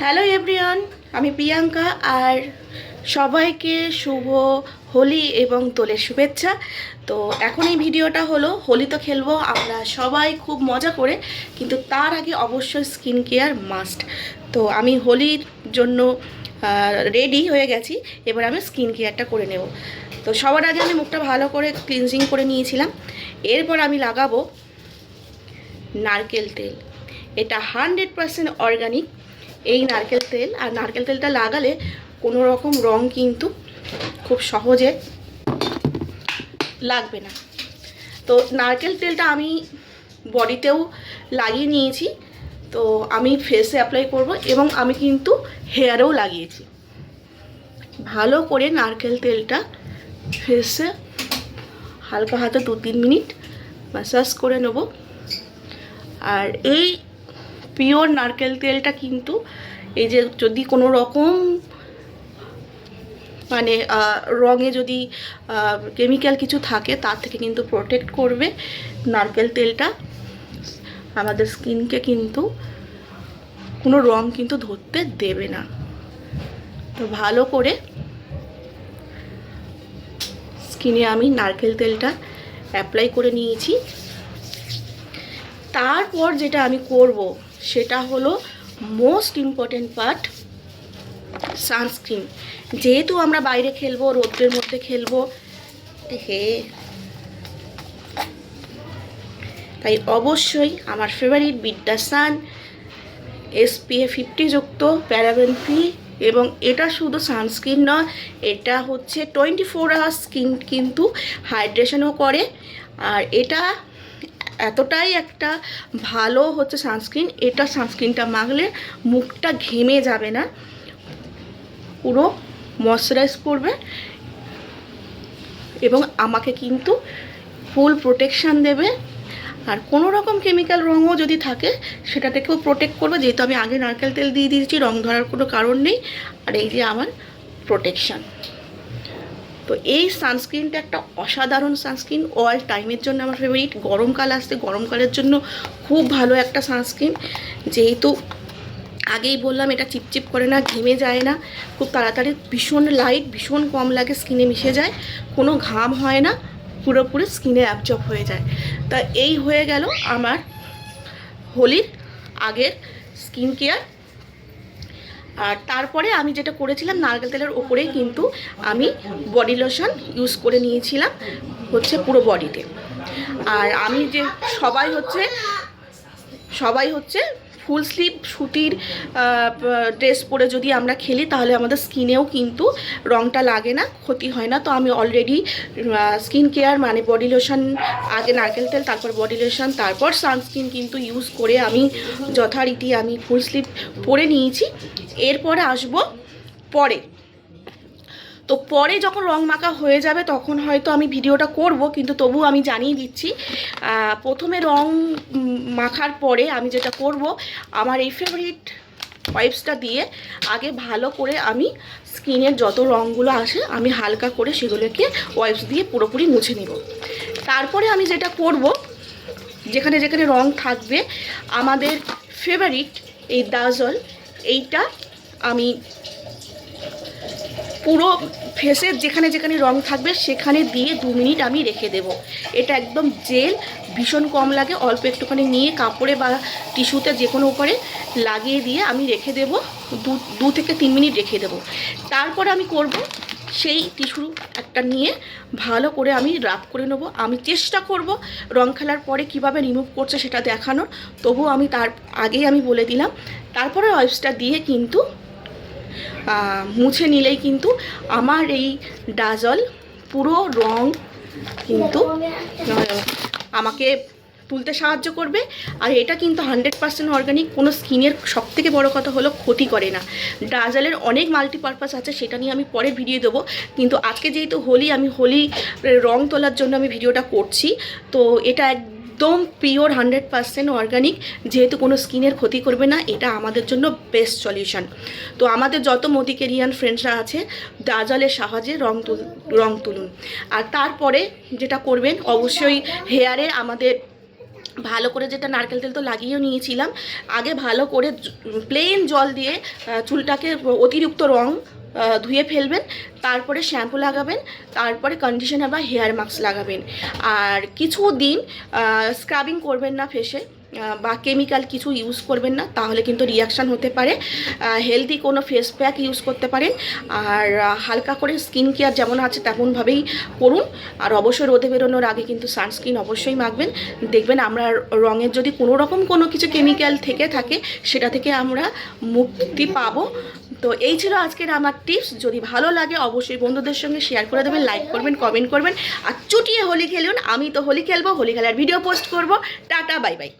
Hello everyone, আমি প্রিয়াঙ্কা আর সবাইকে শুভ হোলি এবং দোলের শুভেচ্ছা। তো এখন এই ভিডিওটা হলো হোলি তো খেলবো আমরা সবাই খুব মজা করে, কিন্তু তার আগে অবশ্যই স্কিন কেয়ার মাস্ট। তো আমি হোলির জন্য রেডি হয়ে গেছি, এবার আমি স্কিন কেয়ারটা করে নেব। তো সবার আগে আমি মুখটা ভালো করে ক্লিনজিং করে নিয়েছিলাম। এরপর আমি লাগাবো নারকেল তেল। এটা 100% অর্গানিক এই নারকেল তেল। আর নারকেল তেলটা লাগালে কোনো রকম রং কিন্তু খুব সহজে লাগবে না। তো নারকেল তেলটা আমি বডিতেও লাগিয়ে নিয়েছি, তো আমি ফেসে অ্যাপ্লাই করব এবং আমি কিন্তু হেয়ারেও লাগিয়েছি। ভালো করে নারকেল তেলটা ফেসে হালকা হাতে 2-3 মিনিট ম্যাসাজ করে নেব। আর এই পিওর নারকেল তেলটা কিন্তু এই যে যদি কোনো রকম মানে রঙে যদি কেমিক্যাল কিছু থাকে তার থেকে কিন্তু প্রোটেক্ট করবে। নারকেল তেলটা আমাদের স্কিনকে কিন্তু কোনো রং কিন্তু ধরতে দেবে না। তো ভালো করে স্কিনে আমি নারকেল তেলটা অ্যাপ্লাই করে নিয়েছি। তারপর যেটা আমি করব সেটা হলো মোস্ট ইম্পর্টেন্ট পার্ট, সানস্ক্রিন। যেহেতু আমরা বাইরে খেলবো, রোদ্রের মধ্যে খেলবো, তাই অবশ্যই আমার ফেভারিট বিদ্যা সান SPF 50 যুক্ত, প্যারাবেন ফ্রি। এবং এটা শুধু সানস্ক্রিন নয়, এটা হচ্ছে 24 আওয়ার্স স্কিন কিন্তু হাইড্রেশনও করে। আর এটা এতটাই একটা ভালো হচ্ছে সানস্ক্রিন, এটা সানস্ক্রিনটা মাখলে মুখটা ঘেমে যাবে না, পুরো ময়শ্চারাইজ করবে এবং আমাকে কিন্তু ফুল প্রোটেকশান দেবে। আর কোনো রকম কেমিক্যাল রঙও যদি থাকে সেটা থেকেও প্রোটেক্ট করবে, যেহেতু আমি আগে নারকেল তেল দিয়ে দিয়েছি, রং ধরার কোনো কারণ নেই। আর এই যে আমার প্রোটেকশান। তো এই সানস্ক্রিনটা একটা অসাধারণ সানস্ক্রিন, অল টাইমের জন্য আমার ফেভারিট। গরমকাল আসছে, গরমকালের জন্য খুব ভালো একটা সানস্ক্রিন। যেহেতু আগেই বললাম এটা চিপচিপ করে না, ঘেমে যায় না, খুব তাড়াতাড়ি, ভীষণ লাইট, ভীষণ কম লাগে, স্কিনে মিশে যায়, কোনো ঘাম হয় না, পুরোপুরি স্কিনে অ্যাবজর্ব হয়ে যায়। তা এই হয়ে গেল আমার হোলির আগের স্কিন কেয়ার। আর তারপরে আমি যেটা করেছিলাম, নারকেল তেলের ওপরেই কিন্তু আমি বডি লোশন ইউজ করে নিয়েছিলাম হচ্ছে পুরো বডিতে। আর আমি যে সবাই হচ্ছে ফুল স্লিভ সুতির ড্রেস পরে যদি আমরা খেলি তাহলে আমাদের স্কিনেও কিন্তু রঙটা লাগে না, ক্ষতি হয় না। তো আমি অলরেডি স্কিন কেয়ার মানে বডি লোশন, আগে নারকেল তেল, তারপর বডি লোশন, তারপর সানস্ক্রিন কিন্তু ইউজ করে আমি যথারীতি আমি ফুল স্লিভ পরে নিয়েছি। এরপরে আসবো পরে। তো পরে যখন রং মাখা হয়ে যাবে তখন হয়তো আমি ভিডিওটা করব, কিন্তু তবু আমি জানিয়ে দিচ্ছি, প্রথমে রং মাখার পরে আমি যেটা করব, আমার এই ফেভারিট ওয়াইপসটা দিয়ে আগে ভালো করে আমি স্কিনের যত রঙগুলো আসে আমি হালকা করে সেগুলোকে ওয়াইপস দিয়ে পুরোপুরি মুছে নেব। তারপরে আমি যেটা করব, যেখানে যেখানে রং থাকবে আমাদের ফেভারিট এই দাজল, এইটা আমি পুরো ফেসের যেখানে যেখানে রং থাকবে সেখানে দিয়ে 2 মিনিট আমি রেখে দেব। এটা একদম জেল, ভীষণ কম লাগে, অল্প একটুখানি নিয়ে কাপড়ে বা টিস্যুতে যে কোনো উপরে লাগিয়ে দিয়ে আমি রেখে দেব, 2 থেকে 3 মিনিট রেখে দেব। তারপর আমি করব, সেই টিস্যু একটা নিয়ে ভালো করে আমি রাব করে নেব। আমি চেষ্টা করব রং খেলার পরে কিভাবে রিমুভ করছে সেটা দেখানোর, তবু আমি তার আগেই আমি বলে দিলাম। তারপরে ওয়াইপসটা দিয়ে কিন্তু মুছে নিলেই কিন্তু আমার এই ডাজল পুরো রং কিন্তু আমাকে তুলতে সাহায্য করবে। আর এটা কিন্তু 100% অর্গানিক, কোনো স্কিনের সবথেকে বড় কথা হলো ক্ষতি করে না। ডাজলের অনেক মাল্টিপারপাস আছে, সেটা নিয়ে আমি পরে ভিডিও দেবো, কিন্তু আজকে যেহেতু হোলি, আমি হোলি রং তোলার জন্য আমি ভিডিওটা করছি। তো এটা একদম পিওর 100% অর্গানিক, যেহেতু কোনো স্কিনের ক্ষতি করবে না, এটা আমাদের জন্য বেস্ট সলিউশন। তো আমাদের যত মোদিকেরিয়ান ফ্রেন্ডসরা আছে, ডাজলের সাহায্যে রং তুলুন। আর তারপরে যেটা করবেন, অবশ্যই হেয়ারে আমাদের ভালো করে, যেটা নারকেল তেল তো লাগিয়েও নিয়েছিলাম, আগে ভালো করে প্লেন জল দিয়ে চুলটাকে অতিরিক্ত রং ধুয়ে ফেলবেন, তারপরে শ্যাম্পু লাগাবেন, তারপরে কন্ডিশনার বা হেয়ার মাস্ক লাগাবেন। আর কিছু দিন স্ক্রাবিং করবেন না ফেসে, বা কেমিক্যাল কিছু ইউজ করবেন না, তাহলে কিন্তু রিয়াকশান হতে পারে। হেলদি কোনো ফেস প্যাক ইউজ করতে পারেন। আর হালকা করে স্কিন কেয়ার যেমন আছে তেমনভাবেই করুন। আর অবশ্যই রোদে বেরোনোর আগে কিন্তু সানস্ক্রিন অবশ্যই মাখবেন। দেখবেন আমরা রঙের যদি কোনো রকম কোনো কিছু কেমিক্যাল থেকে থাকে, সেটা থেকে আমরা মুক্তি পাবো। তো এই ছিল আজকের আমার টিপস। যদি ভালো লাগে অবশ্যই বন্ধুদের সঙ্গে শেয়ার করে দেবেন, লাইক করবেন, কমেন্ট করবেন। আর চুটিয়ে হোলি খেলুন। আমি তো হোলি খেলবো, হোলি খেলার ভিডিও পোস্ট করব। Tata, bye bye.